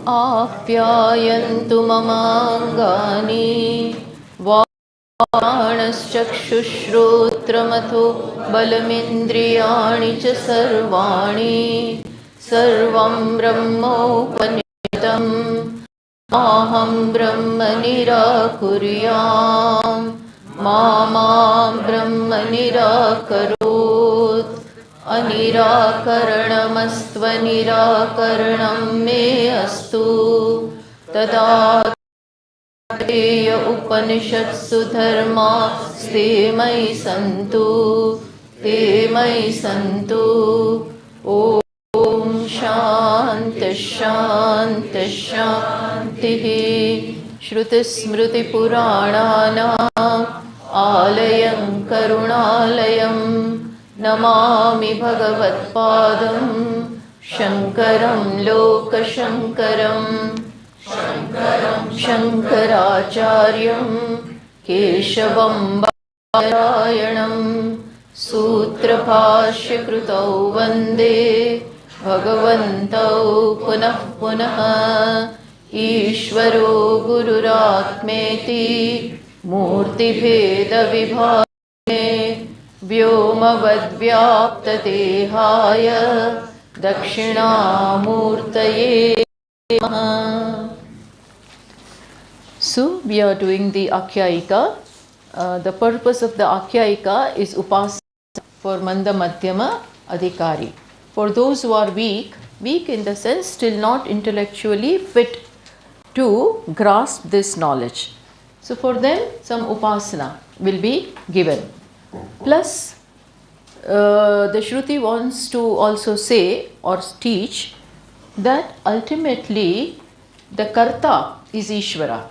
आप्यायन्तु ममाङ्गानि वाक्पणश्चक्षुश्रोत्रमथो बलमिन्द्रियाणि च सर्वाणि सर्वं ब्रह्मोपनिषदम् अहं ब्रह्म निराकुर्याम् मा ब्रह्म निराकरोत् अनिराकरणमस्त्वनिराकरणं मे अस्तु तदातेय उपनिषत्सु धर्मास्ते मयि सन्तु ते मयि सन्तु ॐ शान्तिः शान्तिः शान्तिः श्रुतिस्मृतिपुराणानाम् आलयं करुणालयं नमामि भगवत्पादं शङ्करं लोकशङ्करं शङ्कराचार्यं केशवं बादरायणं सूत्रभाष्यकृतौ वन्दे भगवन्तौ पुनः पुनः ईश्वरो गुरुरात्मेति मूर्तिभेदविभागे व्योमवद्व्याप्तदेहाय दक्षिणामूर्तये नमः. So we are doing the Akhyayika. The purpose of the Akhyayika is upasana for Manda Madhyama Adhikari. For those who are weak in the sense still not intellectually fit to grasp this knowledge. So for them some upasana will be given. Plus the Shruti wants to also say or teach that ultimately the Karta is Ishvara.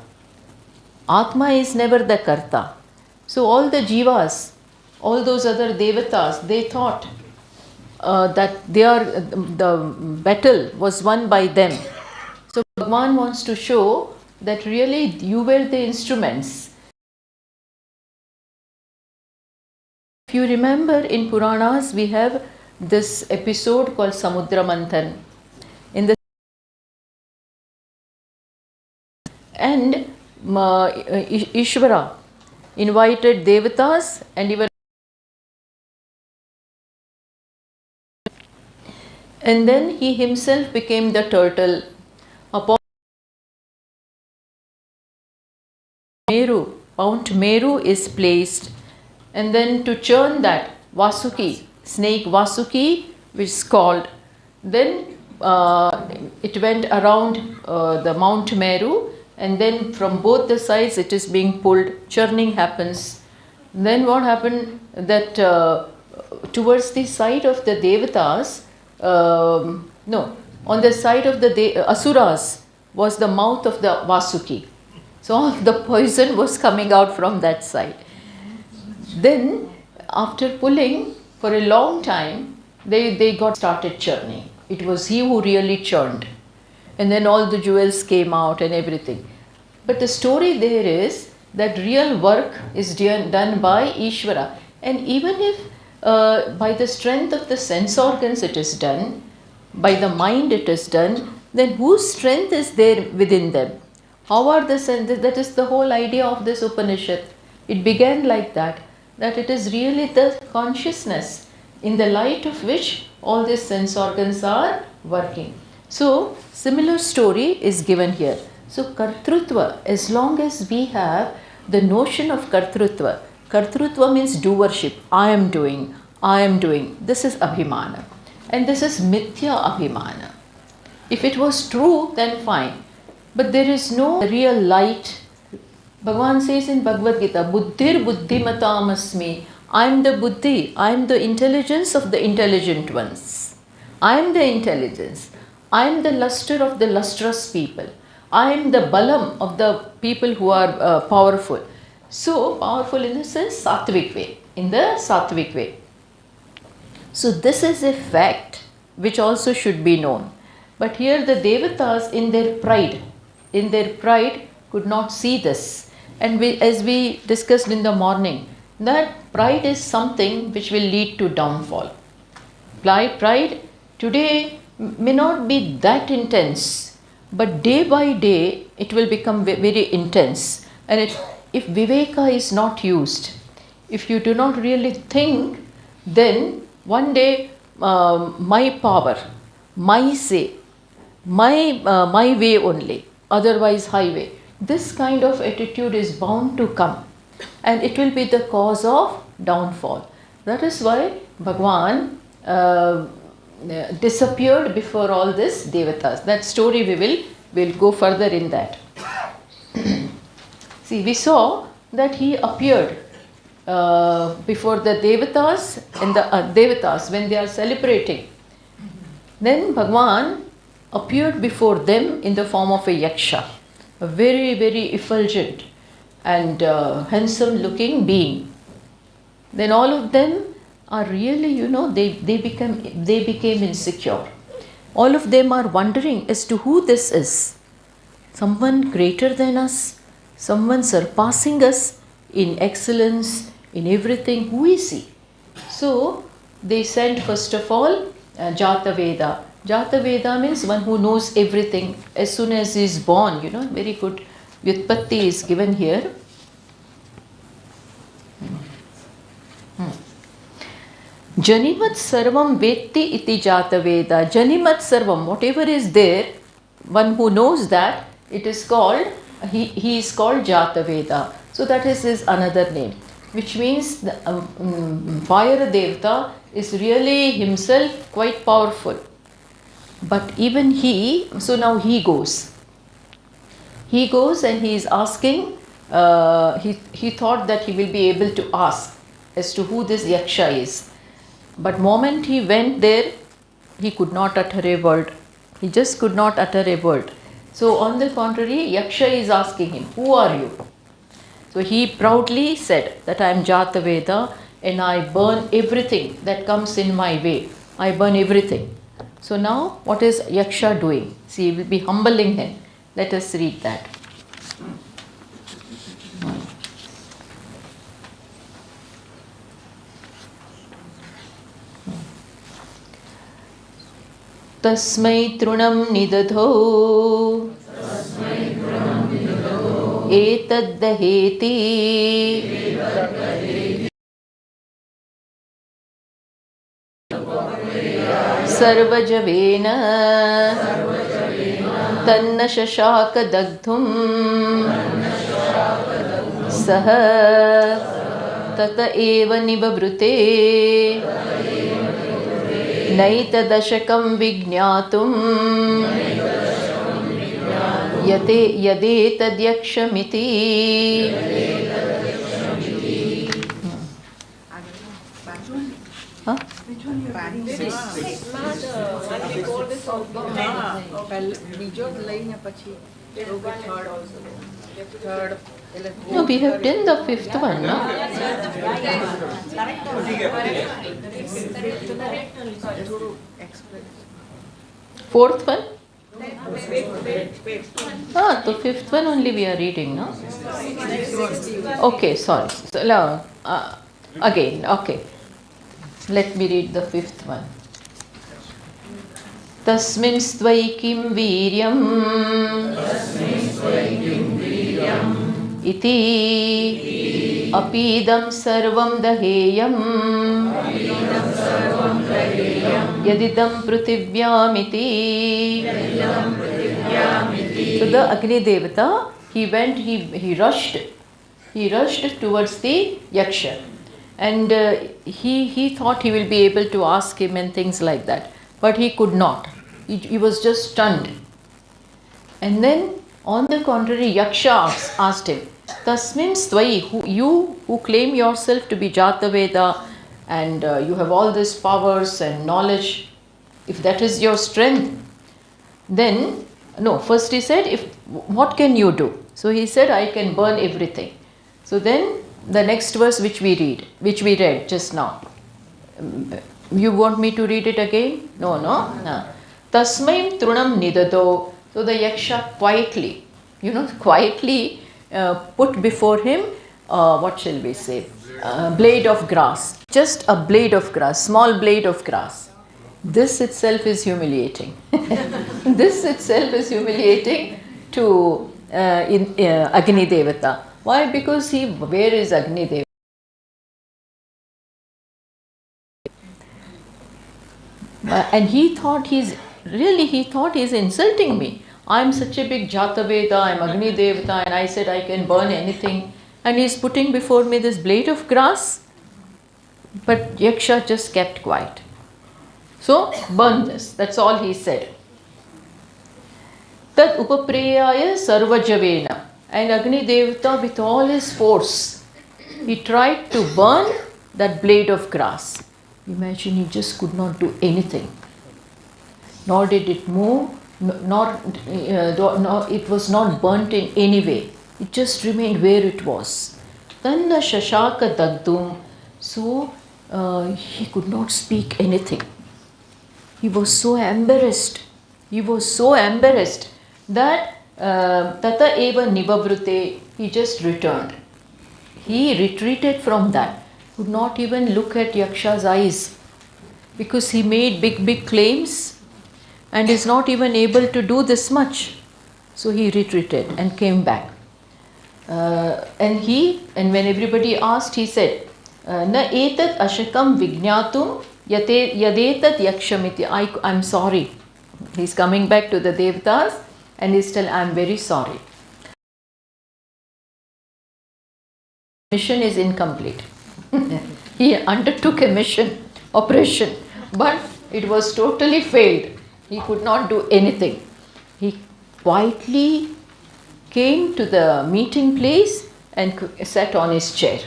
Atma is never the Karta. So all the Jivas, all those other Devatas, they thought that the battle was won by them. So Bhagavan wants to show that really you were the instruments. If you remember in Puranas we have this episode called Samudra Manthan. And Ishvara invited Devatas and even and then he himself became the turtle. Upon Mount Meru is placed, and then to churn that Vasuki, snake Vasuki, which is called, then it went around the Mount Meru, and then from both the sides it is being pulled, churning happens. Then what happened that towards the side of the Devatas, on the side of the Asuras was the mouth of the Vasuki. So all the poison was coming out from that side. Then after pulling for a long time, they got started churning. It was he who really churned. And then all the jewels came out and everything. But the story there is that real work is done by Ishvara. And even if by the strength of the sense organs it is done, by the mind it is done, then whose strength is there within them? How are the senses? That is the whole idea of this Upanishad. It began like that it is really the consciousness in the light of which all these sense organs are working. So similar story is given here. So Kartrutva, as long as we have the notion of Kartrutva, Kartrutva means doership. I am doing. This is Abhimana. And this is Mithya Abhimana. If it was true, then fine. But there is no real light. Bhagavan says in Bhagavad Gita, Buddhir Buddhimatam Asmi. I am the Buddhi. I am the intelligence of the intelligent ones. I am the intelligence. I am the luster of the lustrous people. I am the balam of the people who are powerful. So powerful in the sense sattvic way, in the sattvic way. So this is a fact which also should be known. But here the Devatas in their pride could not see this. And as we discussed in the morning, that pride is something which will lead to downfall. Pride today may not be that intense, but day by day it will become very intense. And if viveka is not used, if you do not really think, then one day my power, my say, my way only, otherwise highway. This kind of attitude is bound to come, and it will be the cause of downfall. That is why Bhagwan disappeared before all this devatas. That story will go further in that. See, we saw that he appeared before the devatas and the devatas when they are celebrating. Then Bhagwan appeared before them in the form of a yaksha, a very, very effulgent and handsome looking being. Then all of them are really, they became insecure. All of them are wondering as to who this is. Someone greater than us, someone surpassing us in excellence, in everything. Who is he? So they sent first of all Jataveda. Jataveda means one who knows everything as soon as he is born. Very good Vyutpatti is given here. Janimat sarvam vetti iti Jataveda. Janimat sarvam, whatever is there, one who knows that, it is called, he is called Jataveda. So that is his another name, which means the fire devata is really himself quite powerful. But even he, so now he goes. He goes and he is asking, he thought that he will be able to ask as to who this yaksha is. But moment he went there, he could not utter a word. He just could not utter a word. So on the contrary, yaksha is asking him, who are you? So he proudly said that I am Jataveda and I burn everything that comes in my way. I burn everything. So now what is yaksha doing? See, he will be humbling him. Let us read that. Tasmai trunam nidadho etaddaheti sarvajavena tanna shashaka dagdhum saha tata eva nivavrute naitadashakam vignatum yade tadyakshamiti. Huh? No, we have done the fifth one, no? Fourth one? The fifth one only we are reading, no? Okay, sorry. So, again, okay. Let me read the fifth one. Tasmin svaikim viryam iti apidam sarvam daheyam yadidam pruthivyamiti. So the Agni Devata, he rushed towards the Yaksha. And he thought he will be able to ask him and things like that. But he could not. He was just stunned. And then, on the contrary, Yaksha asked him, Tasmin Svai, you who claim yourself to be Jataveda and you have all these powers and knowledge, if that is your strength, then, no, first he said, what can you do? So he said, I can burn everything. So then, the next verse which we read just now. You want me to read it again? No. Tasmaim trunam nidado. So the yaksha quietly put before him, what shall we say? Blade of grass. Just a blade of grass, small blade of grass. This itself is humiliating. This itself is humiliating to Agni Devata. Why? Because where is Agni Devata? And he thought he's insulting me. I'm such a big Jataveda, I'm Agni Devata, and I said I can burn anything. And he's putting before me this blade of grass. But Yaksha just kept quiet. So, burn this. That's all he said. Tad upapreyaya sarvajavena. And Agni Devata, with all his force, he tried to burn that blade of grass. Imagine, he just could not do anything. Nor did it move, nor it was not burnt in any way. It just remained where it was. Tanna shashaka dagdum. So he could not speak anything. He was so embarrassed. He was so embarrassed that tata eva nivavrute, he just returned. He retreated from that. Could not even look at Yaksha's eyes because he made big claims and is not even able to do this much. So he retreated and came back. And when everybody asked, he said, Na etat ashakam vignatum yadetat yakshamiti. I'm sorry. He's coming back to the Devatas and he's telling, I'm very sorry. Mission is incomplete. He undertook a operation, but it was totally failed. He could not do anything. He quietly came to the meeting place and sat on his chair.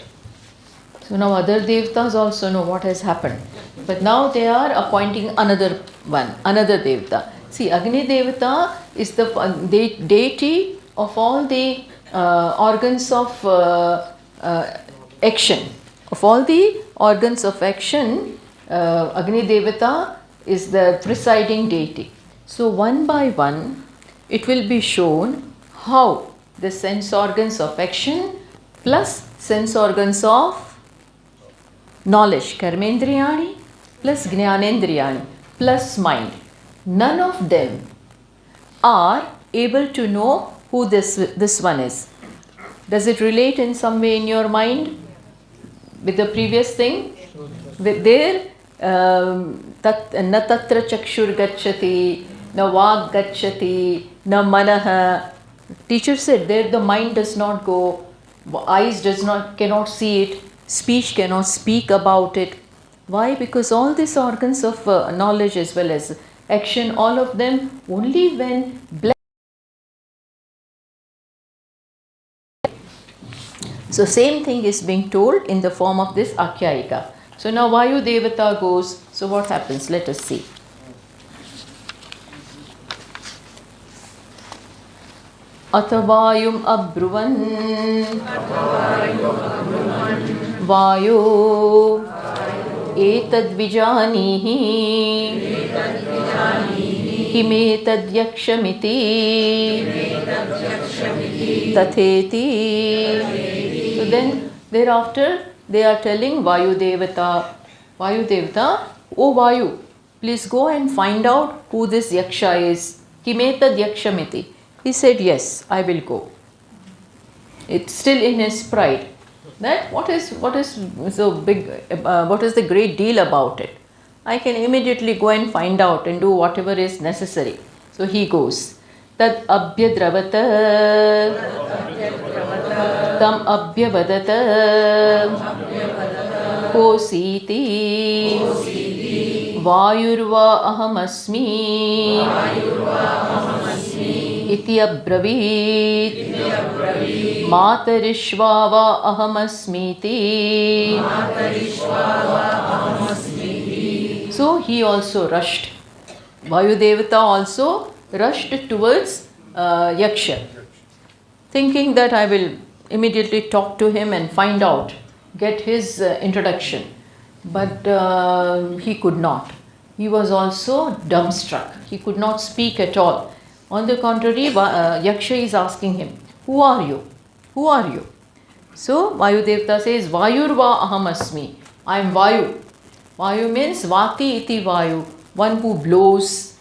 So now other Devatas also know what has happened. But now they are appointing another Devata. See, Agni Devata is the deity of all the organs of action. Of all the organs of action, Agni Devata is the presiding deity. So one by one, it will be shown how the sense organs of action plus sense organs of knowledge, karmendriyani plus jnanendriyani plus mind, none of them are able to know who this one is. Does it relate in some way in your mind with the previous thing? With there, na tatra chakshur gacchati, na vag gacchati, na manaha. Teacher said there the mind does not go, eyes cannot see it, speech cannot speak about it. Why? Because all these organs of knowledge as well as action, all of them only when blessed. So same thing is being told in the form of this Akyayika. So now Vayu Devata goes, so what happens? Let us see. Atavayum abruvan Vayu etad vijanihi kimetad yakshamiti tatheti. So then thereafter they are telling Vayu Devata, oh Vayu, please go and find out who this Yaksha is. Kimetad yakshamiti. He said, yes, I will go. It's still in his pride. That what is so big? What is the great deal about it? I can immediately go and find out and do whatever is necessary. So he goes. Tad abhyadravata tam abhyavadata kositi vayurva ahamasmi iti abravit matarishvava ahamasmiti. So he also rushed. Vayu Devata also rushed towards Yaksha, thinking that I will immediately talk to him and find out, get his introduction. But he could not. He was also dumbstruck. He could not speak at all. On the contrary, Yaksha is asking him, who are you? Who are you? So Vayu Devata says, Vayurva aham asmi. I am Vayu. Vayu means Vati iti Vayu. one who blows,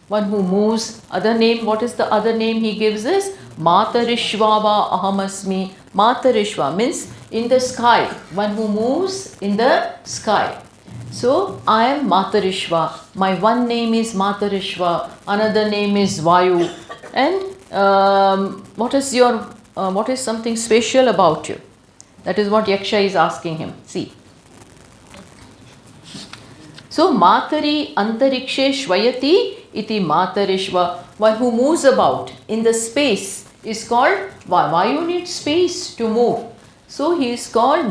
one who moves. Other name, what is the other name he gives is Matarishvava Ahamasmi. Matarishva means in the sky, one who moves in the sky. So I am Matarishva. My one name is Matarishva, another name is Vayu. And what is something special about you? That is what Yaksha is asking him. See. So Matari Antarikshe Shvayati iti Matarishva. One who moves about in the space is called Vayu. Needs space to move. So he is called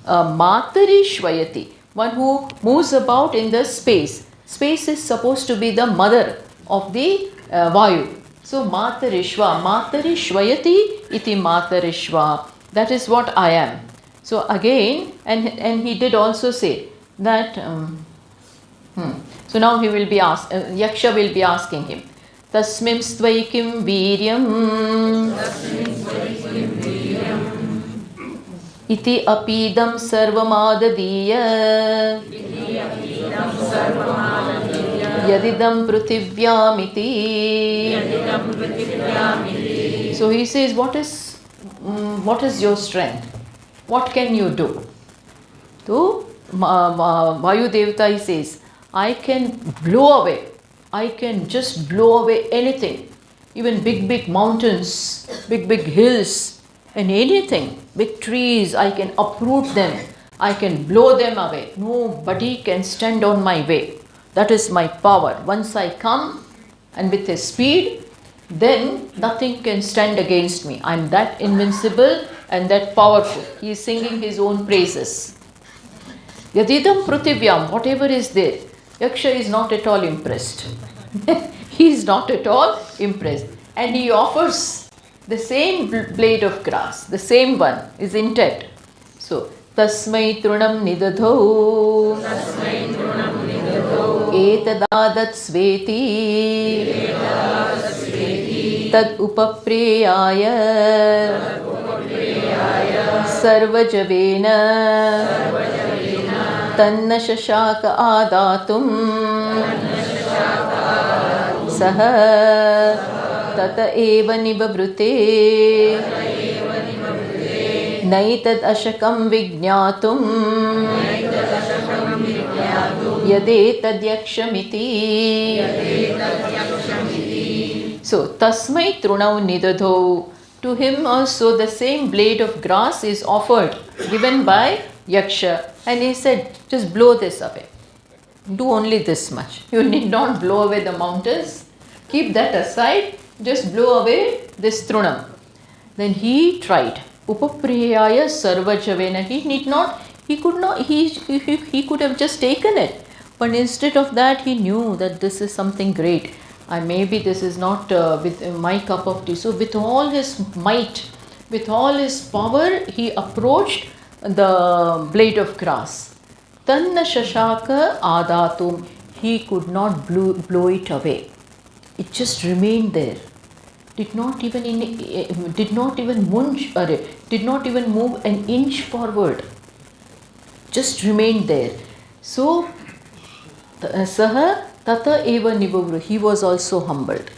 Matari Shvayati. One who moves about in the space. Space is supposed to be the mother of the Vayu. So Matarishva. Matari Shvayati iti Matarishva. That is what I am. So again, and he did also say that. So now he will be asked. Yaksha will be asking him. Tasmim svaikim viryam iti apidam sarvamadadiya yadidam pruthivyamiti. So he says, what is your strength? What can you do? To Vayu Devata he says, I can blow away. I can just blow away anything. Even big mountains, big hills and anything. Big trees, I can uproot them. I can blow them away. Nobody can stand on my way. That is my power. Once I come and with a speed, then nothing can stand against me. I am that invincible and that powerful. He is singing his own praises. Yadidam pruthivyam, whatever is there. Yaksha is not at all impressed. He is not at all impressed. And he offers the same blade of grass. The same one is intact. So, Tasmai trunam nidadho etadadat sveti tad upapreyaya sarvajavena Tanna shashaka adatum saha tata eva nibabrute naitad ashakam vignatum yadetad yakshamiti. So tasmai trunau nidadho. To him also the same blade of grass is offered, given by Yaksha. And he said, just blow this away. Do only this much. You need not blow away the mountains. Keep that aside. Just blow away this trunam. Then he tried. Upapriyaya sarvajavena. He could have just taken it. But instead of that, he knew that this is something great. And maybe this is not with my cup of tea. So with all his might, with all his power, he approached the blade of grass. Tanna shashaka adatum. He could not blow it away. It just remained there. Did not even move an inch forward. Just remained there. So saha tata eva nibavru. He was also humbled.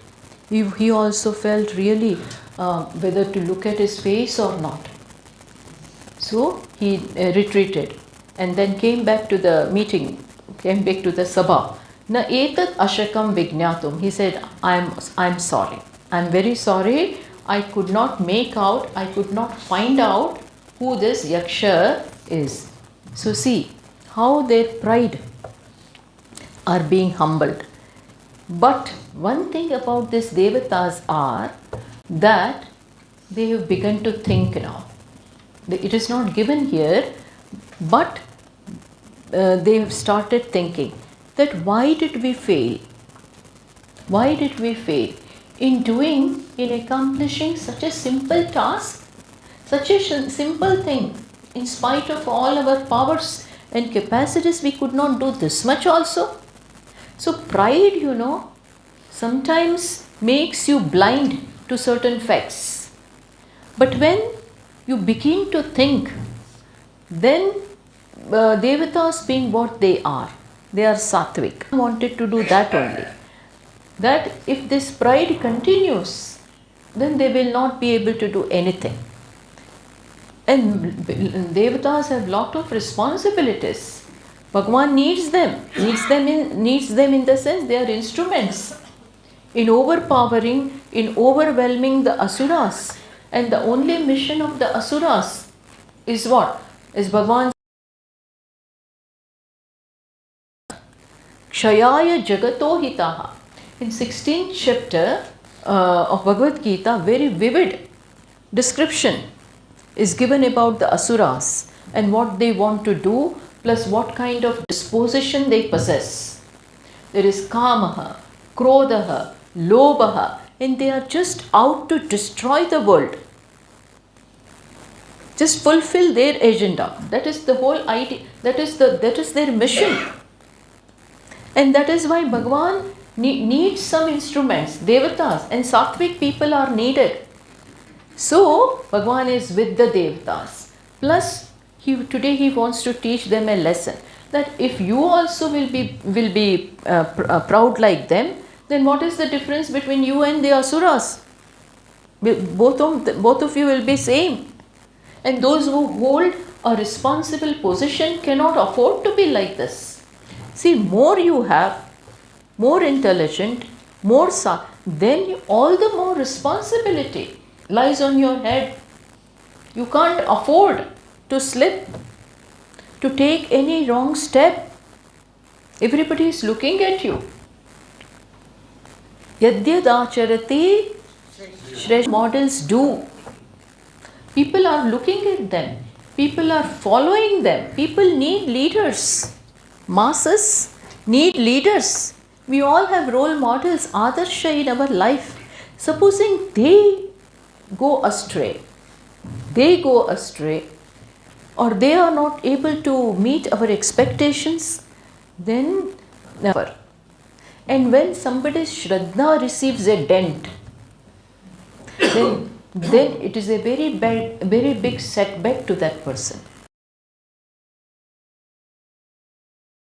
He also felt really whether to look at his face or not. So he retreated and then came back to the meeting, came back to the sabha. Na etat ashakam vignatum. He said, I'm sorry. I'm very sorry. I could not find out who this Yaksha is. So see how their pride are being humbled. But one thing about these devatas are that they have begun to think now. It is not given here, but they have started thinking that why did we fail? Why did we fail in accomplishing such a simple task, such a simple thing? In spite of all our powers and capacities, we could not do this much also. So pride, sometimes makes you blind to certain facts. But when you begin to think, then devatas being what they are, they are sattvic. I wanted to do that only. That if this pride continues, then they will not be able to do anything. And devatas have lot of responsibilities. Bhagavan needs them. Needs them in the sense they are instruments in overpowering, in overwhelming the asuras. And the only mission of the asuras is what? Is Bhagavan's Kshayaya Jagato Hitaha. In 16th chapter of Bhagavad Gita, very vivid description is given about the asuras and what they want to do, plus what kind of disposition they possess. There is kamaha, krodaha, lobhaha, and they are just out to destroy the world. Just fulfill their agenda. That is the whole idea. That is their mission. And that is why Bhagavan needs some instruments, devatas, and sattvic people are needed. So Bhagavan is with the devatas. Plus, today he wants to teach them a lesson that if you also will be proud like them, then what is the difference between you and the asuras? Both of you will be same. And those who hold a responsible position cannot afford to be like this. See, more you have, more intelligent, then all the more responsibility lies on your head. You can't afford to slip, to take any wrong step. Everybody is looking at you. Yadyadacharati Shresh models do. People are looking at them. People are following them. People need leaders. Masses need leaders. We all have role models, adarsha in our life. Supposing they go astray, or they are not able to meet our expectations, then never. And when somebody's Shraddha receives a dent, then it is a very big setback to that person.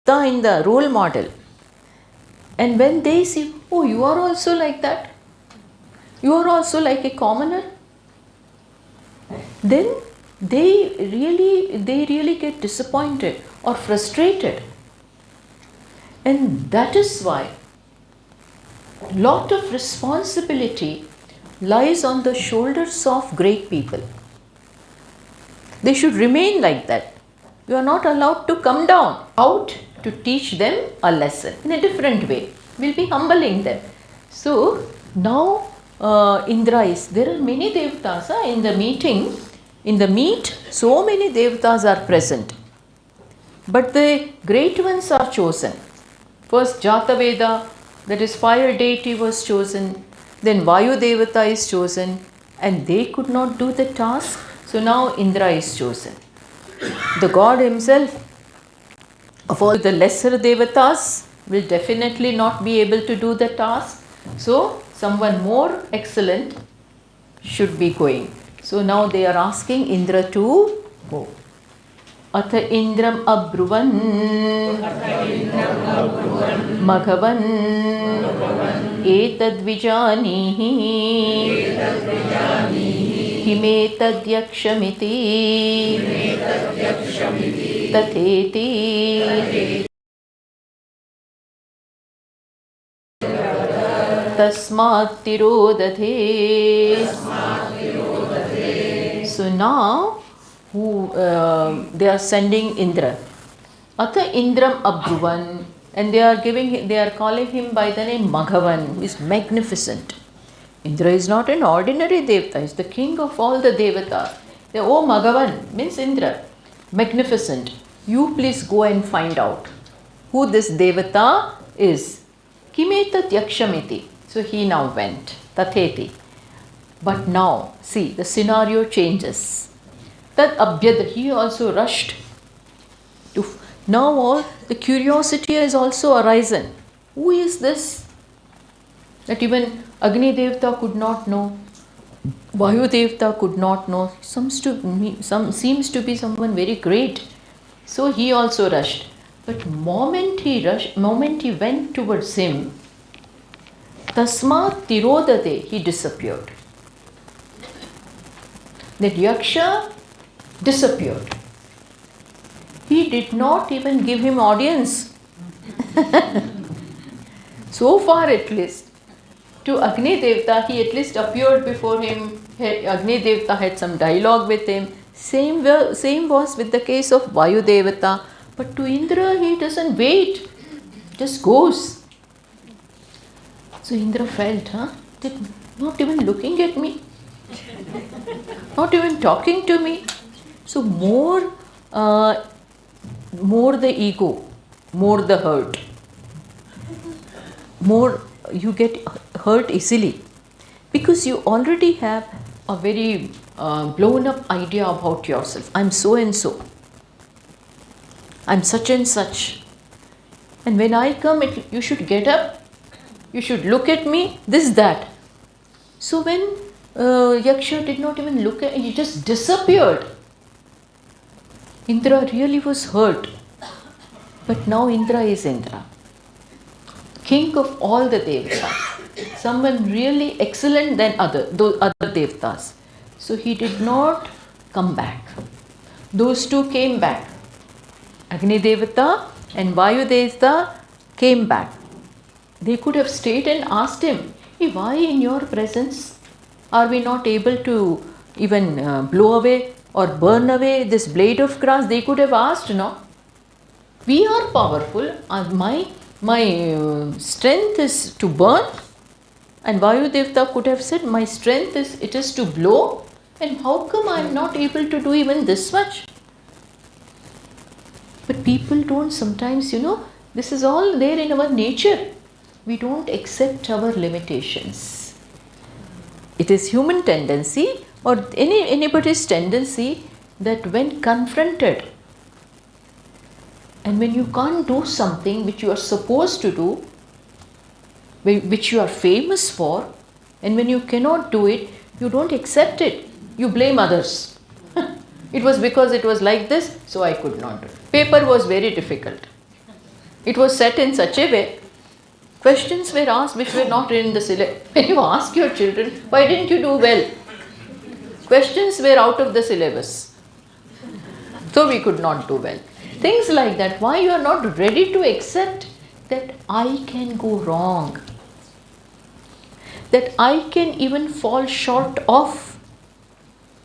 In the role model. And when they see, oh, you are also like that, you are also like a commoner, then they really get disappointed or frustrated. And that is why lot of responsibility lies on the shoulders of great people. They should remain like that. You are not allowed to come down, out to teach them a lesson in a different way. We'll be humbling them. So now Indra is, there are many devatas in the meeting. In the meet, so many devatas are present. But the great ones are chosen. First Jataveda, that is fire deity, was chosen. Then Vayu Devata is chosen. And they could not do the task. So now Indra is chosen. The God himself, of all the lesser devatas, will definitely not be able to do the task. So someone more excellent should be going. So now they are asking Indra to go. Atha Indram Abruvan Maghavan Etad Vijanihi Himetad Yakshamiti Tatheti Tasmat Tirodate. So now they are sending Indra. Atha Indram Abruvan, and they are calling him by the name Maghavan, who is magnificent. Indra is not an ordinary devata, he is the king of all the devatas. Oh, Maghavan means Indra, magnificent. You please go and find out who this devata is. Kimetat Yakshamiti. So he now went, Tatheti. But now, see, the scenario changes. That Abhyad, he also rushed. Now all the curiosity has also arisen. Who is this? That even Agni Devta could not know. Vayu Devta could not know. Seems to be someone very great. So he also rushed. But moment he went towards him, tasmat tirodate, he disappeared. That Yaksha disappeared. He did not even give him audience. So far at least. To Agni Devta, he at least appeared before him. Agni Devta had some dialogue with him. Same was with the case of Vayu Devata. But to Indra, he doesn't wait. Just goes. So Indra felt, that not even looking at me. Not even talking to me. So more the ego, more the hurt. More you get hurt easily. Because you already have a very blown up idea about yourself. I'm so and so. I'm such and such. And when I come, you should get up. You should look at me. This, that. So when Yaksha did not even look at, he just disappeared. Indra really was hurt. But now Indra is Indra, king of all the Devatas. Someone really excellent than those other Devatas. So he did not come back. Those two came back. Agni Devata and Vayu Devata came back. They could have stayed and asked him, hey, why in your presence are we not able to even blow away or burn away this blade of grass? They could have asked, no? We are powerful. My strength is to burn. And Vayu Devata could have said, my strength is to blow. And how come I am not able to do even this much? But people don't sometimes, this is all there in our nature. We don't accept our limitations. It is human tendency or anybody's tendency that when confronted and when you can't do something which you are supposed to do, which you are famous for, and when you cannot do it, you don't accept it. You blame others. It was because it was like this, so I could not do it. Paper was very difficult. It was set in such a way. Questions were asked which were not in the syllabus. When you ask your children, why didn't you do well? Questions were out of the syllabus. So we could not do well. Things like that. Why you are not ready to accept that I can go wrong? That I can even fall short of.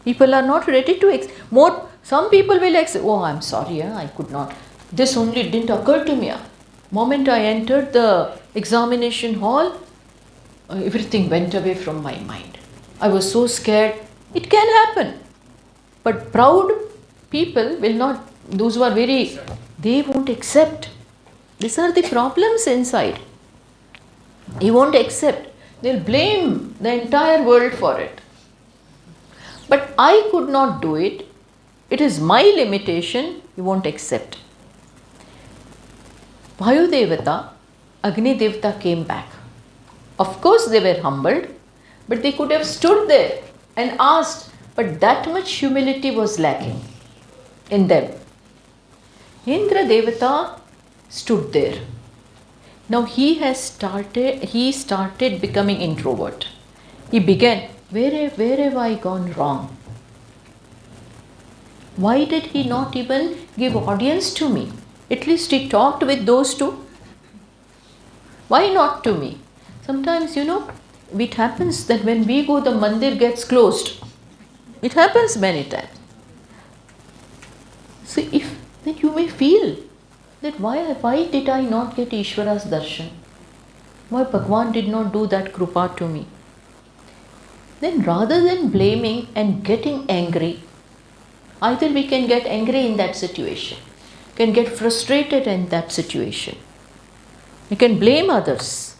People are not ready to accept. Some people will accept, oh, I'm sorry, I could not. This only didn't occur to me. Moment I entered the examination hall, everything went away from my mind. I was so scared. It can happen. But proud people will not, those who are they won't accept. These are the problems inside. He won't accept. They'll blame the entire world for it. But I could not do it. It is my limitation. You won't accept. Vayu Devata, Agni Devata came back. Of course they were humbled, but they could have stood there and asked, but that much humility was lacking in them. Indra Devata stood there. Now he started becoming introvert. He began, where have I gone wrong? Why did he not even give audience to me? At least he talked with those two. Why not to me? Sometimes, it happens that when we go, the mandir gets closed. It happens many times. So then you may feel that why did I not get Ishvara's darshan? Why Bhagwan did not do that krupa to me? Then rather than blaming and getting angry, either we can get angry in that situation, can get frustrated in that situation. We can blame others.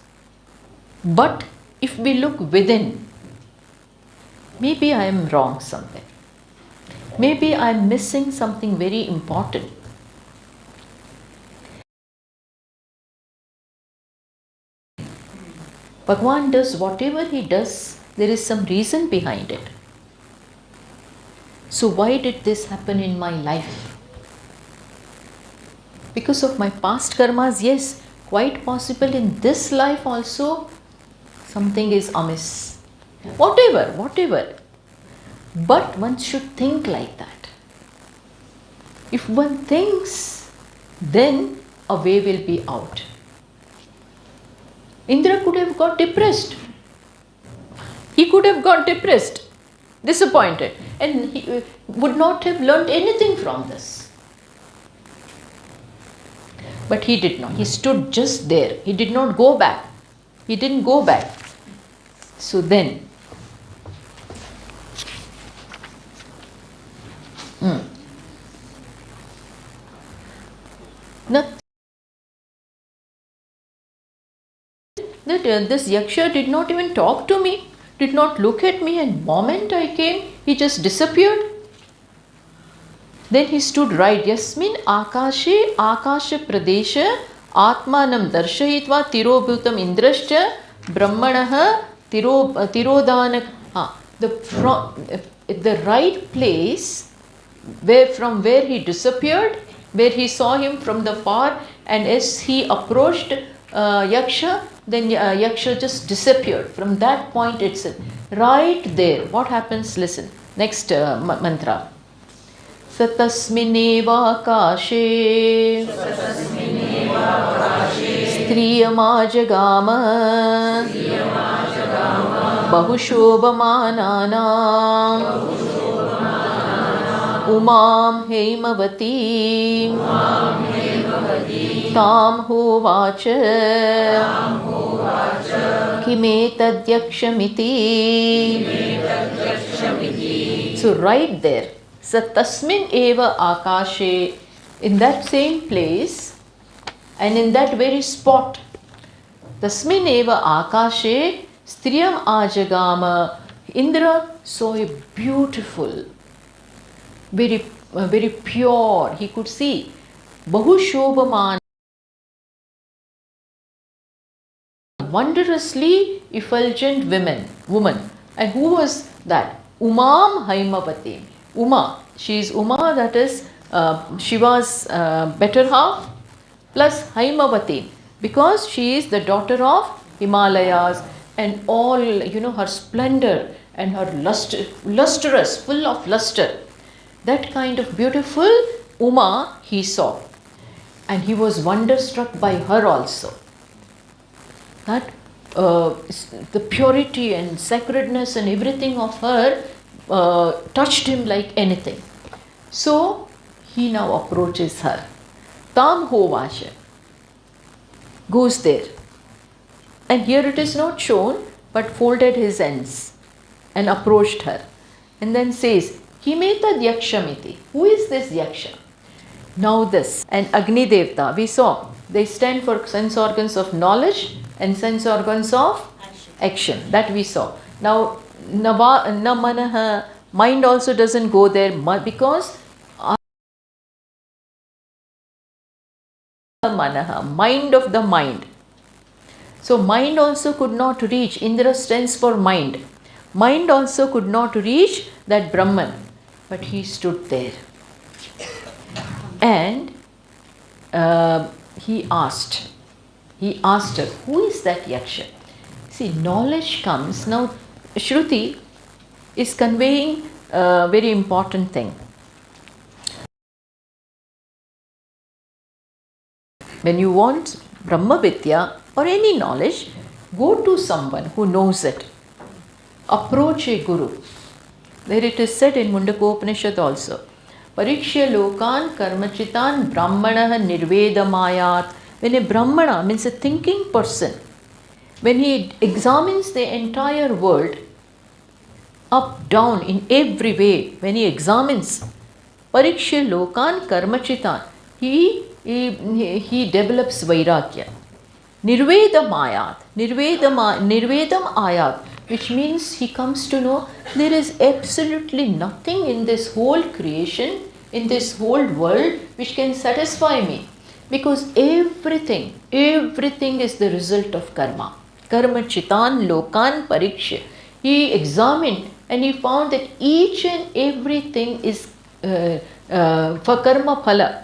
But if we look within, maybe I am wrong somewhere. Maybe I am missing something very important. Bhagwan does whatever he does, there is some reason behind it. So why did this happen in my life? because of my past karmas, yes, quite possible in this life also something is amiss. Whatever. But one should think like that. If one thinks, then a way will be out. Indra could have got depressed. He could have got depressed, disappointed, and he would not have learnt anything from this. But he did not. He stood just there. He did not go back. He didn't go back. So then, nothing. That this Yaksha did not even talk to me, did not look at me, and moment I came, he just disappeared. Then he stood right. Yasmin akashe akasha pradesha atmanam darshayitva tirobhutam indrascha brahmanaha tirodana. The right place from where he disappeared, where he saw him from the far, and as he approached Yaksha, then Yaksha just disappeared from that point itself. Right there, what happens? Listen, next mantra. Satasmineva kashe striyamajagama bahushobhamananam umam heimavati tam hovacha kimetadyakshamiti. So right there, satasmin eva akashe, in that same place and in that very spot, tasmin eva akashe striyam ajagama, Indra saw a beautiful, very pure, he could see, bahushobhaman, wondrously effulgent woman. And who was that? Umam Haimavati. Uma, she is Uma, that is Shiva's better half, plus Haimavati, because she is the daughter of Himalayas, and all, her splendor and her lustrous, full of luster. That kind of beautiful Uma he saw, and he was wonderstruck by her also. That the purity and sacredness and everything of her touched him like anything. So he now approaches her. Tam Hovasha goes there. And here it is not shown, but folded his ends and approached her. And then says, Kimetad Yakshamiti. Who is this Yaksha? Now this, and Agni Devta, we saw, they stand for sense organs of knowledge and sense organs of action. That we saw. Now, Namanaha, mind also doesn't go there because Manaha, mind of the mind. So mind also could not reach, Indra stands for mind. Mind also could not reach that Brahman, but he stood there. And he asked her, who is that Yaksha? See, knowledge comes. Now, Shruti is conveying a very important thing. When you want Brahma Vidya or any knowledge, go to someone who knows it. Approach a guru. There it is said in Kenopanishad also. Parikshya lokan karmachitan brahmana nirvedamayat. When a brahmana, means a thinking person, when he examines the entire world, up, down, in every way, when he examines, Parikshya lokan karmachitan, he develops vairagya. Nirvedam ayat, which means he comes to know there is absolutely nothing in this whole creation, in this whole world which can satisfy me, because everything is the result of karma. Karma chitan lokan pariksha. He examined and he found that each and everything is for karma phala.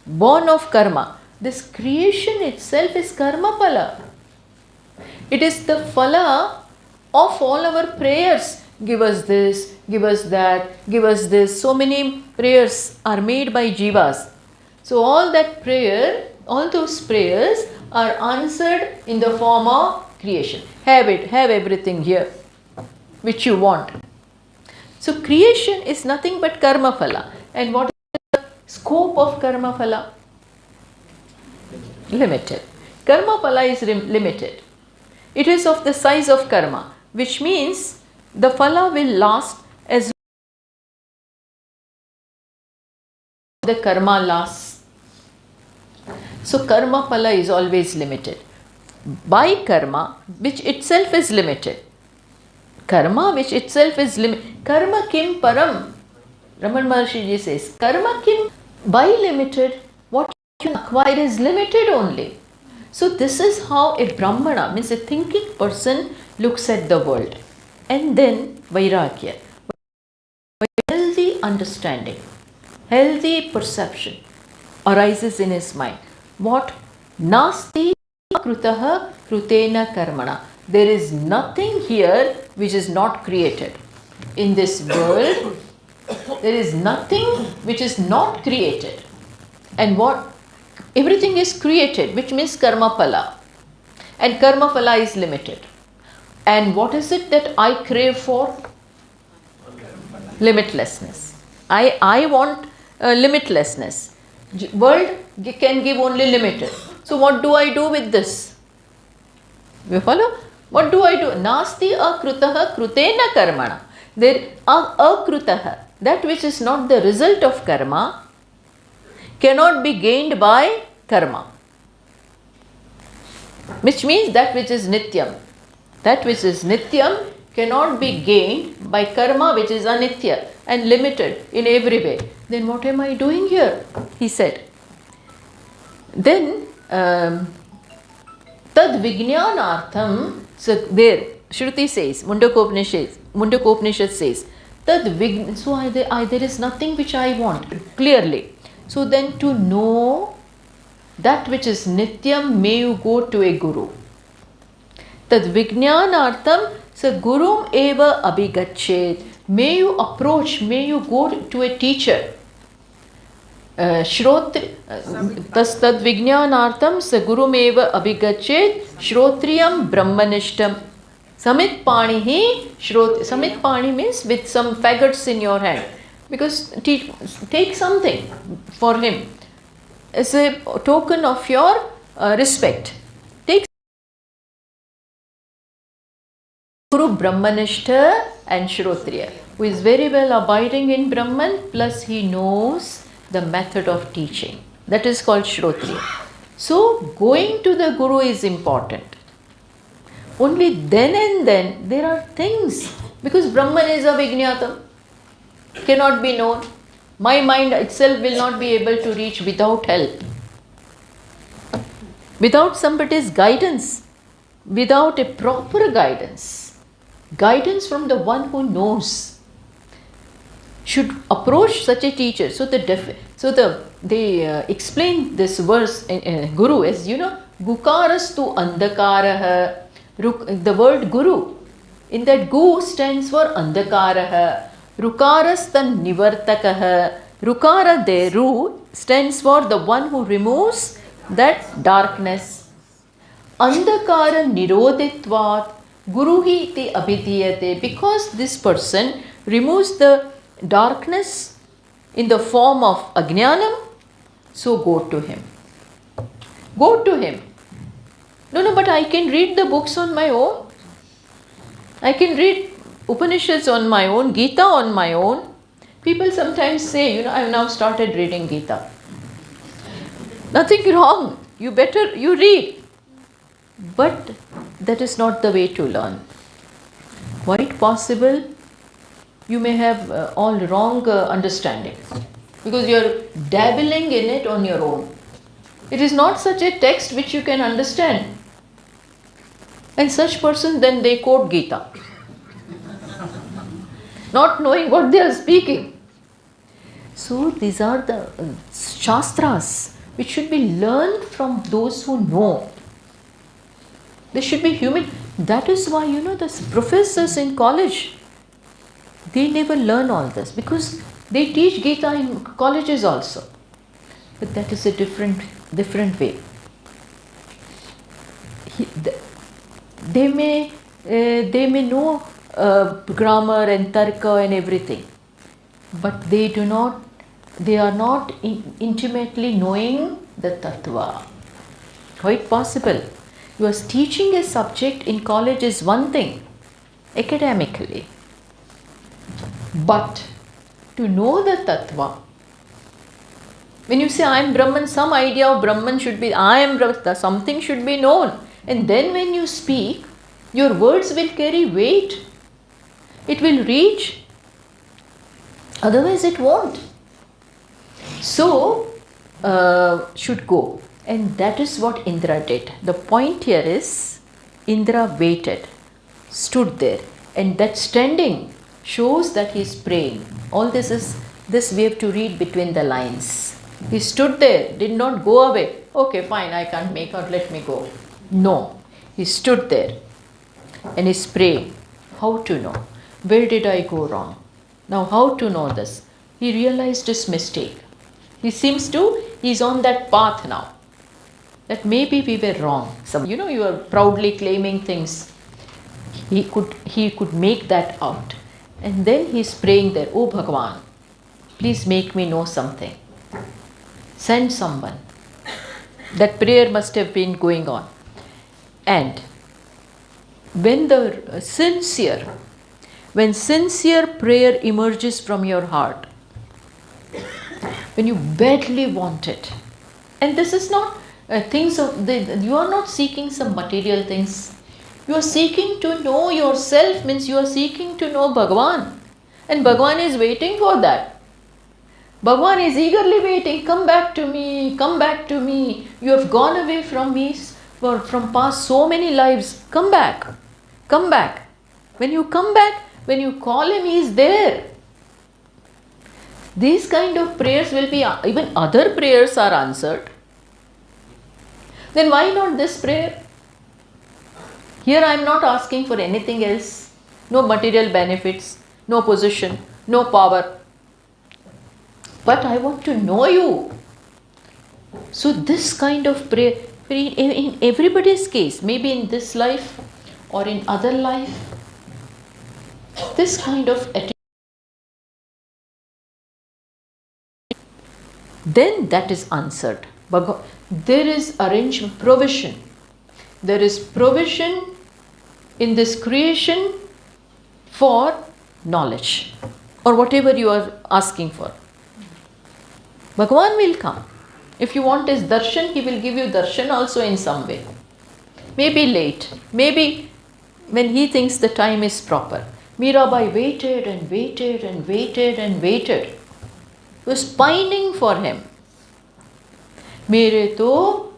born of karma. This creation itself is karma phala. It is the phala of all our prayers. Give us this, give us that, give us this. So many prayers are made by jivas. So all that prayer, all those prayers are answered in the form of creation. Have it, have everything here which you want. So creation is nothing but karma phala. And what is the scope of karma phala? Limited. Karma phala is limited. It is of the size of karma, which means the phala will last as the karma lasts. So karma phala is always limited. By karma, which itself is limited. Karma which itself is limited. Karma kim param. Raman Maharshi ji says, karma kim, by limited, what you can acquire is limited only. So this is how a Brahmana, means a thinking person, looks at the world. And then Vairagya, healthy understanding, healthy perception arises in his mind. What? Nasti krutaha krutena karmana. There is nothing here which is not created. In this world, there is nothing which is not created. And what? Everything is created, which means karma phala. And karma phala is limited. And what is it that I crave for? Limitlessness. I want limitlessness. World can give only limited. So what do I do with this? You follow? What do I do? Nasti akrutaha krutena karmana. There akrutaha, that which is not the result of karma, cannot be gained by karma. Which means that which is nityam. That which is nityam cannot be gained by karma which is anitya and limited in every way. Then what am I doing here? He said. Then tad vijnanartham, so there Shruti says, Mundakopanishad says, tad vign, so there is nothing which I want clearly. So then to know that which is nityam, may you go to a guru. Tad vijnanartham, so gurum eva abhigachet. May you approach, may you go to a teacher. Tad vijnanartham, so gurum eva abhigachet shrotriyam brahmanishtam. Samit panihi, samit pani means with some faggots in your hand. Because take something for him as a token of your respect. Take Guru Brahmanishta and Shrotriya, who is very well abiding in Brahman, plus he knows the method of teaching. That is called Shrotriya. So going to the Guru is important. Only then and then there are things, because Brahman is avijñātam, cannot be known. My mind itself will not be able to reach without help. Without somebody's guidance, without a proper guidance from the one who knows, should approach such a teacher. So they explain this verse, Guru, as you know, Gukarastu andakaraha. The word Guru, in that Gu stands for andakaraha. Rukarastan nivartakaha. Rukara there, Ru, stands for the one who removes that darkness. Andakara niroditvat guruhi iti abhidiyate. Because this person removes the darkness in the form of ajnanam, so go to him. Go to him. No, but I can read the books on my own. I can read Upanishads on my own, Gita on my own. People sometimes say, I have now started reading Gita. Nothing wrong. You read. But that is not the way to learn. Quite possible you may have all wrong understanding, because you are dabbling in it on your own. It is not such a text which you can understand. And such person, then they quote Gita, not knowing what they are speaking. So these are the Shastras which should be learned from those who know. They should be human. That is why, the professors in college, they never learn all this, because they teach Gita in colleges also. But that is a different way. They may know grammar and tarka and everything, but they are not intimately knowing the tattva. Quite possible. You are teaching a subject in college is one thing, academically. But to know the tattva, when you say I am Brahman, some idea of Brahman should be, I am Brahman, something should be known. And then when you speak, your words will carry weight. It will reach. Otherwise it won't. So, should go. And that is what Indra did. The point here is, Indra waited, stood there. And that standing shows that he is praying. All this we have to read between the lines. He stood there, did not go away. Okay, fine, I can't make out, let me go. No, he stood there and is praying. How to know? Where did I go wrong? Now how to know this? He realized his mistake. He's on that path now. That maybe we were wrong. You are proudly claiming things. He could make that out. And then he's praying there, Oh Bhagavan, please make me know something. Send someone. That prayer must have been going on. And when sincere prayer emerges from your heart, when you badly want it, and this is not you are not seeking some material things. You are seeking to know yourself, means you are seeking to know Bhagavan. And Bhagavan is waiting for that. Bhagavan is eagerly waiting, come back to me, come back to me. You have gone away from me from past so many lives. Come back, come back. When you come back, when you call him, he is there. These kind of prayers will be, even other prayers are answered. Then why not this prayer? Here I am not asking for anything else. No material benefits, no position, no power. But I want to know you. So this kind of prayer, in everybody's case, maybe in this life or in other life, this kind of attitude, then that is answered. But there is arrangement, provision. There is provision in this creation for knowledge or whatever you are asking for. Bhagavan will come. If you want his darshan, he will give you darshan also in some way. Maybe late, maybe when he thinks the time is proper. Mirabai waited and waited and waited and waited. He was pining for him. Mere to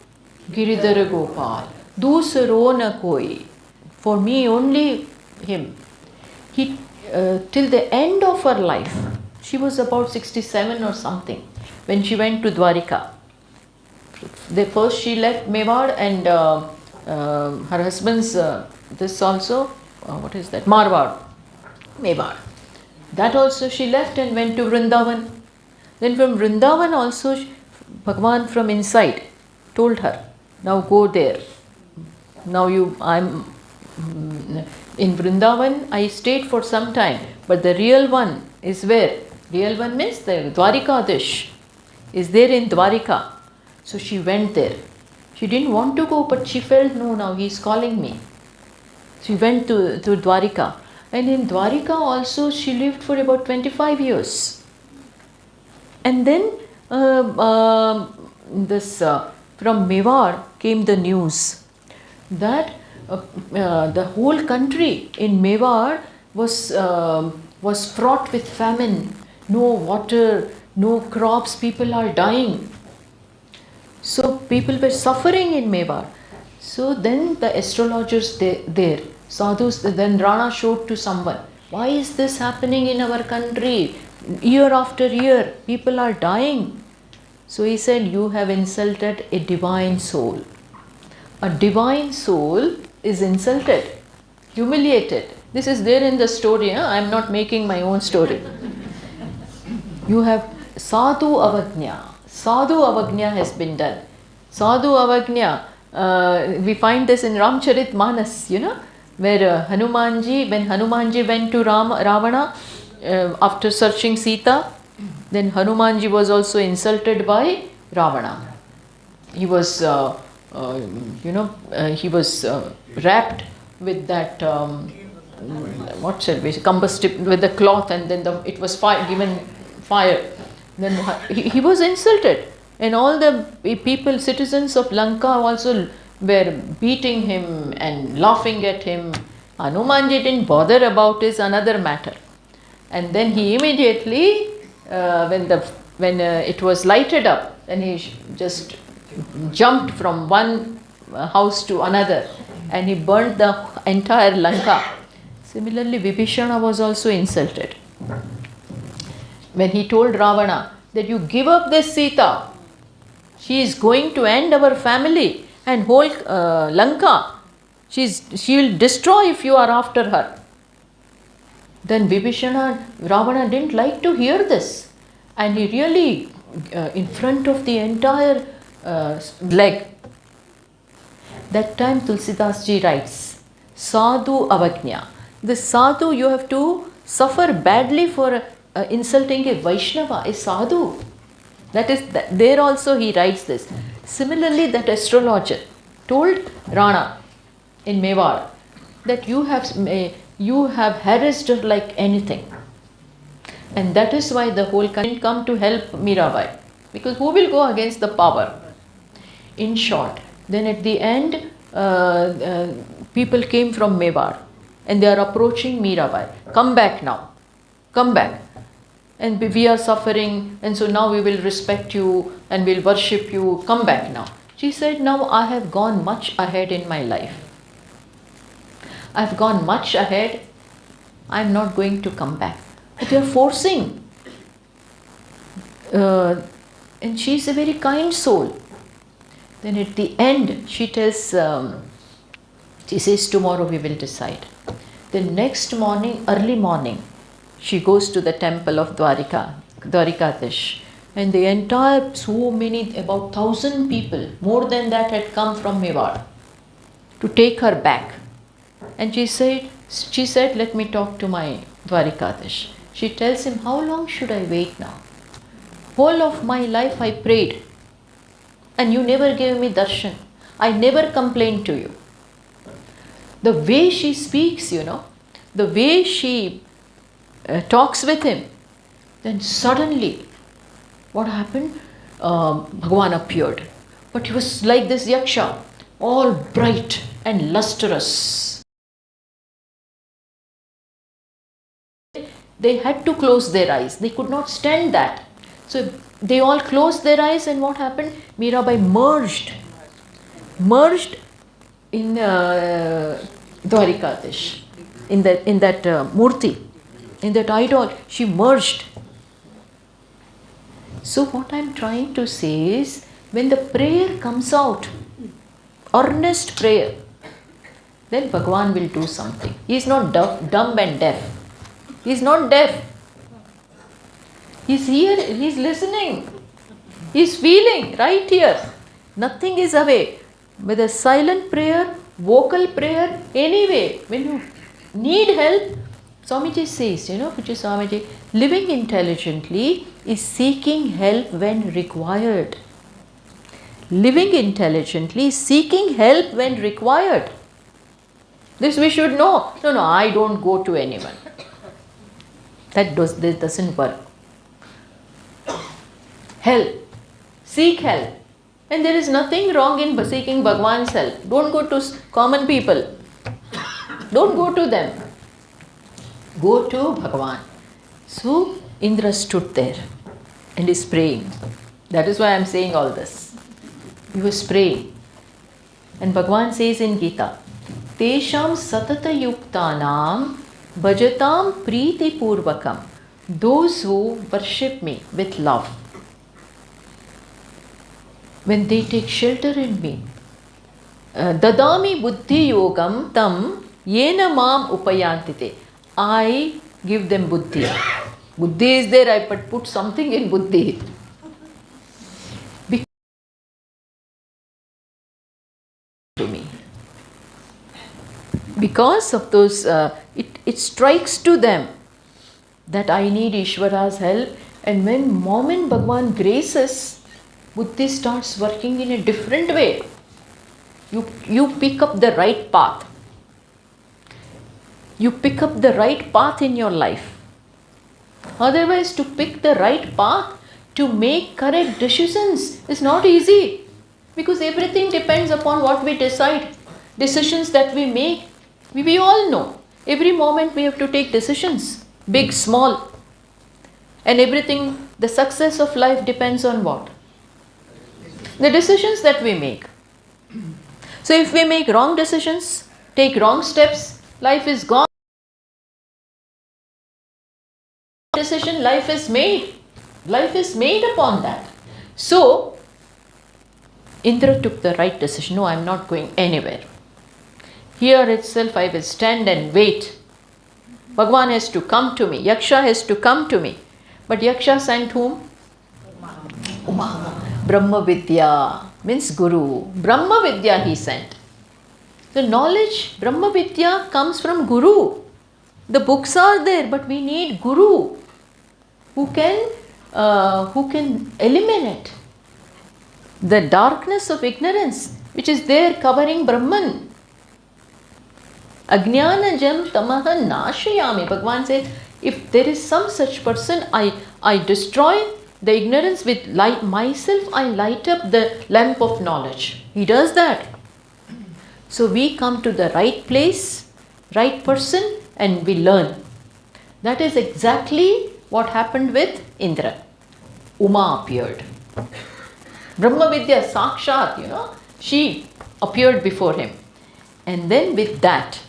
Giridhar Gopal, dusaro na koi. For me only him. He till the end of her life, she was about 67 or something, when she went to Dwarika. First she left Mewar and her husband's, this also, what is that, Marwar, Mewar. That also she left and went to Vrindavan. Then from Vrindavan also, Bhagavan from inside told her, now go there. Now I'm in Vrindavan, I stayed for some time, but the real one is where? Real one means the Dwarikadish is there in Dwarika. So she went there. She didn't want to go, but she felt, no, now he is calling me. She went to Dwarika. And in Dwarika also she lived for about 25 years. And then from Mewar came the news that the whole country in Mewar was fraught with famine. No water, no crops, people are dying. So people were suffering in Mewar. So then the astrologers there, sadhus, then Rana showed to someone, why is this happening in our country? Year after year, people are dying. So he said, you have insulted a divine soul. A divine soul is insulted, humiliated. This is there in the story. I am not making my own story. You have sadhu avagnya. Sadhu avagnya has been done. Sadhu avagnya, we find this in Ramcharitmanas, where Hanumanji, when Hanumanji went to Ravana after searching Sita, then Hanumanji was also insulted by Ravana. He was, he was wrapped with that, what shall we say, combustible, with the cloth, and then it was given fire. Then he was insulted, and all the people, citizens of Lanka also were beating him and laughing at him. Hanumanji didn't bother about his another matter. And then he immediately, when it was lighted up, then he just jumped from one house to another, and he burnt the entire Lanka. Similarly, Vibhishana was also insulted. When he told Ravana that you give up this Sita, she is going to end our family and whole Lanka. She will destroy if you are after her. Then Ravana didn't like to hear this, and he really, in front of the entire leg. That time Tulsidas ji writes, Sadhu avagnya. The sadhu, you have to suffer badly for insulting a Vaishnava, a sadhu. That is, there also he writes this. Similarly, that astrologer told Rana in Mewar that you have harassed her like anything. And that is why the whole country come to help Mirabai. Because who will go against the power? In short, then at the end, people came from Mewar and they are approaching Mirabai. Come back now. Come back. And we are suffering, and so now we will respect you and we'll worship you. Come back now. She said, now I have gone much ahead in my life. I've gone much ahead. I'm not going to come back. But they are forcing. And she's a very kind soul. Then at the end, she tells, she says, tomorrow we will decide. The next morning, early morning, she goes to the temple of Dwarikadish. And the entire, about 1,000 people, more than that had come from Mewar to take her back. And she said, let me talk to my Dwarikadish. She tells him, how long should I wait now? Whole of my life I prayed. And you never gave me darshan. I never complained to you. The way she speaks, the way she talks with him, then suddenly, what happened? Bhagavan appeared. But he was like this yaksha, all bright and lustrous. They had to close their eyes. They could not stand that. So they all closed their eyes, and what happened? Mirabai merged in Dwarikadish, in that murti, in that idol. She merged. So what I am trying to say is, when the prayer comes out, earnest prayer, then Bhagavan will do something. He is not dumb and deaf. He is not deaf. He is here, he is listening. He is feeling right here. Nothing is away. With a silent prayer, vocal prayer, anyway, when you need help, Swamiji says, Puja Swamiji, living intelligently is seeking help when required. Living intelligently is seeking help when required. This we should know. No, I don't go to anyone. This doesn't work. Help. Seek help. And there is nothing wrong in seeking Bhagwan's help. Don't go to common people. Don't go to them. Go to Bhagavan. So Indra stood there and is praying. That is why I am saying all this. He was praying. And Bhagavan says in Gita, Tesham satata yuktanam bhajatam priti purvakam those who worship me with love, when they take shelter in me, dadami buddhi yogam tam yena mam upayantite. I give them buddhi. Buddhi is there, I put something in buddhi. To me. Because of those, it strikes to them that I need Ishvara's help, and when moment Bhagwan graces, Buddhi starts working in a different way. You pick up the right path. You pick up the right path in your life. Otherwise, to pick the right path, to make correct decisions is not easy, because everything depends upon what we decide. Decisions that we make, we all know. Every moment we have to take decisions, big, small. And everything, the success of life depends on what? The decisions that we make. So if we make wrong decisions, take wrong steps, life is gone. Decision, life is made. Life is made upon that. So, Indra took the right decision. No, I am not going anywhere. Here itself I will stand and wait. Bhagwan has to come to me. Yaksha has to come to me. But Yaksha sent whom? Uma. Brahma Vidya means Guru. Brahma Vidya he sent. The knowledge, Brahma Vidya comes from Guru. The books are there, but we need Guru who can eliminate the darkness of ignorance which is there covering Brahman. Ajnana jam tamaha nashayami. Bhagwan says, if there is some such person, I destroy the ignorance with light. Myself, I light up the lamp of knowledge. He does that. So we come to the right place, right person, and we learn. That is exactly what happened with Indra. Uma appeared. Brahma Vidya Sakshat, she appeared before him. And then with that,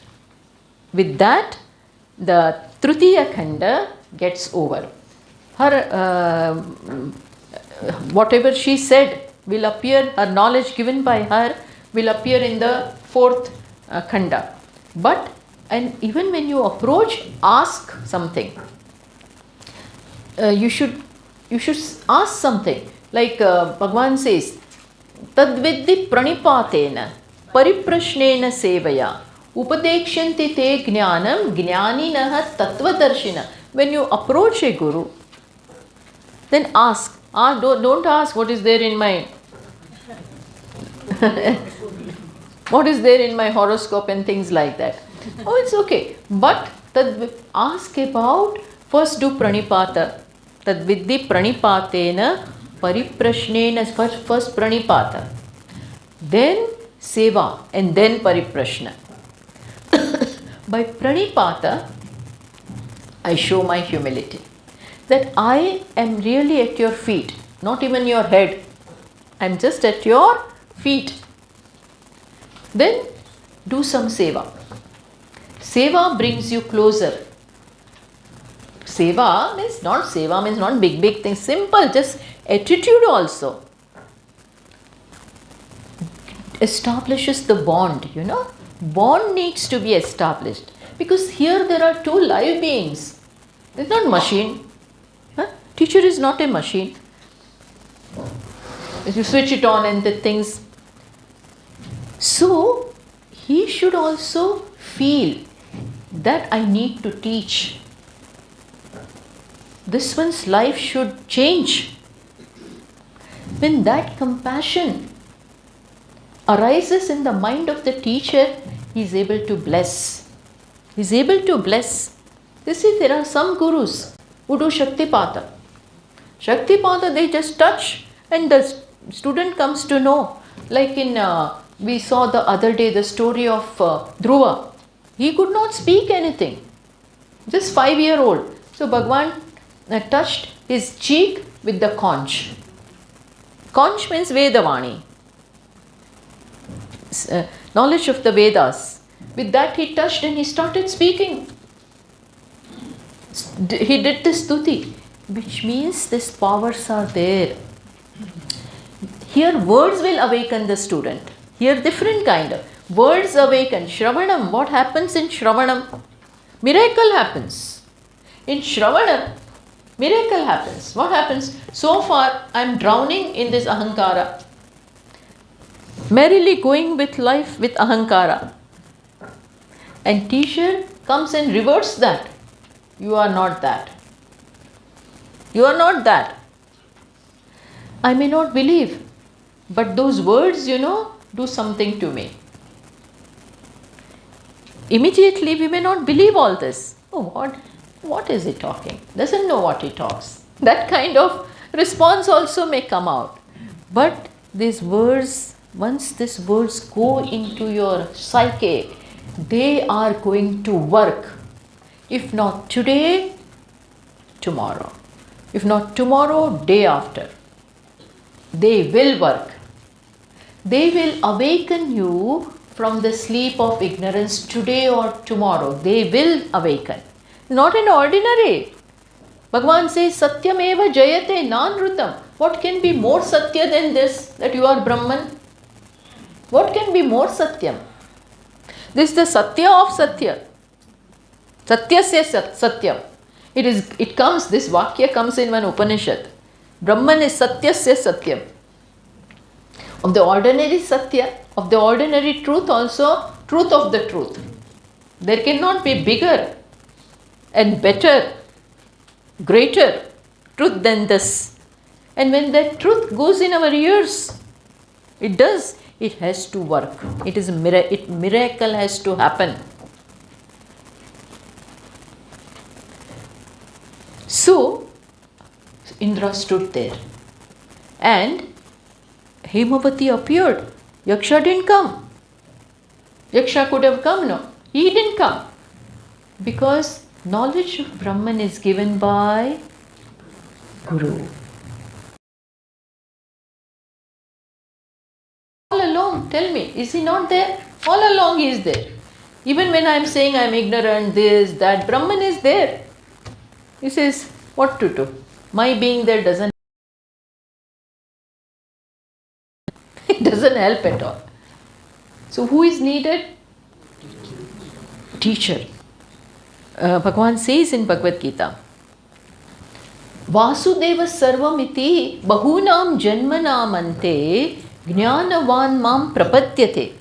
the Tritiya Khanda gets over. Her, whatever she said will appear, her knowledge given by her will appear in the fourth Khanda. But, and even when you approach, ask something. You should ask something. Like Bhagwan says, Tadviddi pranipatena pariprashnena sevaya upadekshanti te jnanam jnaninaha tattvadarshina. When you approach a guru, then ask. Don't ask what is there in my what is there in my horoscope and things like that. Oh, it's okay. But ask about, first do pranipata. Tadviddi pranipatena pariprashnena, first pranipata, then seva, and then pariprashna. By pranipata, I show my humility, that I am really at your feet, not even your head. I am just at your feet. Then do some seva. Seva brings you closer. Seva means not big things, simple, just attitude also establishes the bond, Bond needs to be established, because here there are two live beings. It's not machine. Teacher is not a machine. You switch it on and the things. So he should also feel that I need to teach. This one's life should change. When that compassion arises in the mind of the teacher, he is able to bless. He is able to bless. You see, there are some gurus who do Shaktipata. Shaktipata, they just touch and the student comes to know. Like we saw the other day the story of Dhruva. He could not speak anything. Just 5-year-old. So Bhagwan touched his cheek with the conch. Conch means Vedavani. Knowledge of the Vedas. With that he touched and he started speaking. He did this stuti, which means these powers are there. Here words will awaken the student. Here different kind of words awaken. Shravanam, what happens in Shravanam? Miracle happens. In Shravanam, miracle happens. What happens? So far I am drowning in this ahankara. Merrily going with life with ahankara. And teacher comes and reverts that. You are not that. You are not that. I may not believe, but those words, do something to me. Immediately we may not believe all this. Oh, what is he talking? Doesn't know what he talks. That kind of response also may come out. But these words, once these words go into your psyche, they are going to work. If not today, tomorrow. If not tomorrow, day after. They will work. They will awaken you from the sleep of ignorance today or tomorrow. They will awaken. Not an ordinary. Bhagavan says, Satyameva jayate nanrutam. What can be more Satya than this, that you are Brahman? What can be more Satyam? This is the Satya of Satya. Satyasya Satyam. This Vakya comes in one Upanishad. Brahman is Satyasya Satyam. Of the ordinary Satya, of the ordinary truth also, truth of the truth. There cannot be bigger and better, greater truth than this. And when that truth goes in our ears, it has to work. Miracle has to happen. So, Indra stood there and Hemavati appeared. Yaksha didn't come. Yaksha could have come, no. He didn't come. Because knowledge of Brahman is given by Guru. All along, tell me, is he not there? All along he is there. Even when I am saying I am ignorant, this, that, Brahman is there. He says, what to do? My being there doesn't help at all. So who is needed? Teacher. Bhagavan says in Bhagavad Gita, Vasudeva sarvamiti bahunam janmanam ante jnanavan mam prapadyate.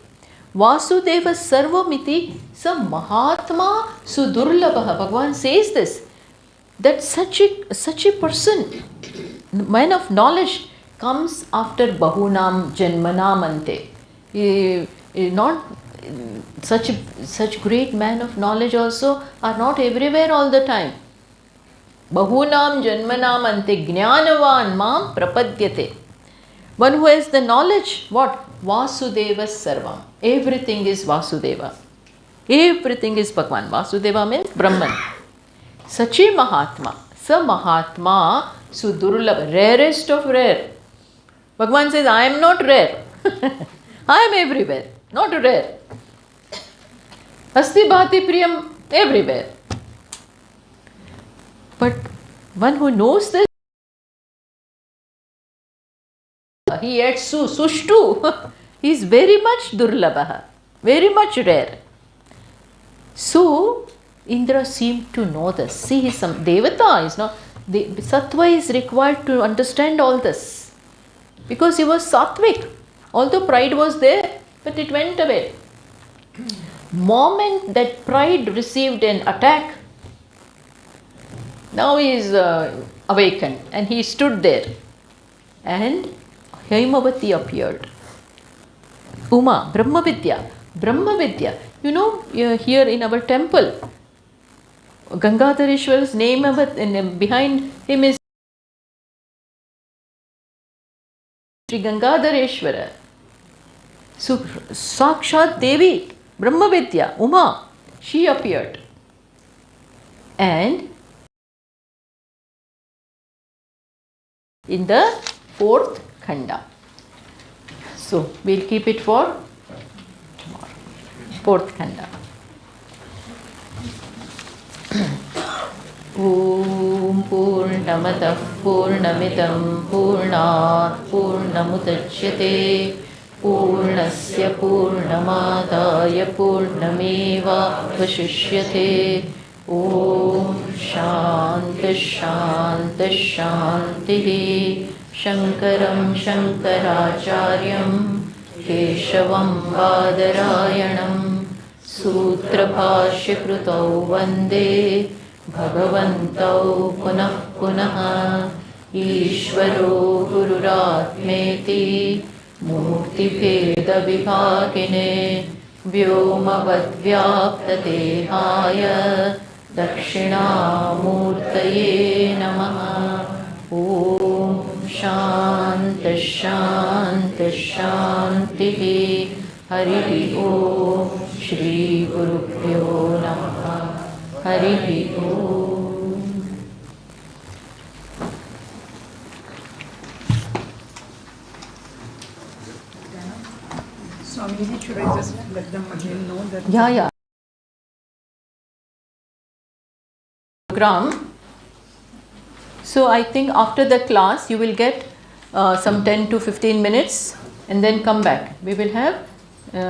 Vasudeva sarvamiti sa mahatma sudurlabha. Bhagavan says this, that such a person, man of knowledge, comes after bahunam janmanam ante. Not such great man of knowledge also are not everywhere all the time. Bahunam janmanam ante jnanavan mam prapadyate. One who has the knowledge, what? Vasudeva sarvam. Everything is Vasudeva. Everything is Bhagavan. Vasudeva means Brahman. Sachi Mahatma. Sa Mahatma Sudurlabha. Rarest of rare. Bhagavan says, I am not rare. I am everywhere. Not rare. Asti Bhati Priyam everywhere. But one who knows this, he adds Sushtu. He is very much Durlabha, very much rare. So, Indra seemed to know this. See, he is some Devata. Is not, Sattva is required to understand all this. Because he was Sattvic. Although pride was there, but it went away. Moment that pride received an attack, now he is awakened and he stood there. And Hemavati appeared. Uma, Brahmavidya. Brahmavidya. You know, here in our temple, Gangadhareshwara's name behind him is Sri Gangadhareshwara. So, Sakshat Devi, Brahmavidya, Uma, she appeared. And in the fourth khanda. So, we'll keep it for tomorrow. Fourth khanda. Om Purnamadaഃ Purnamidam Purnāt Purnamudachyate Purnasya Purnamadaya Purnamevavashishyate. Om Shanti Shanti Shanti. Shankaram Shankaracharyam Keshavam Badarayanam Sutrabhashya Krutau Vande Bhagavantau Punah Punah. Ishvaro Gururatmeti Murti Bheda Vibhagine Vyomavadvyaptadehaya Dakshinamurtaye Namaha. Om Shanti Shanti Shanti. Hari Om. Shri Gurubhyo Namaha. Hari Om. Swamiji, should I just let them again know that? Yeah. Program. So I think after the class you will get some 10 to 15 minutes and then come back. We will have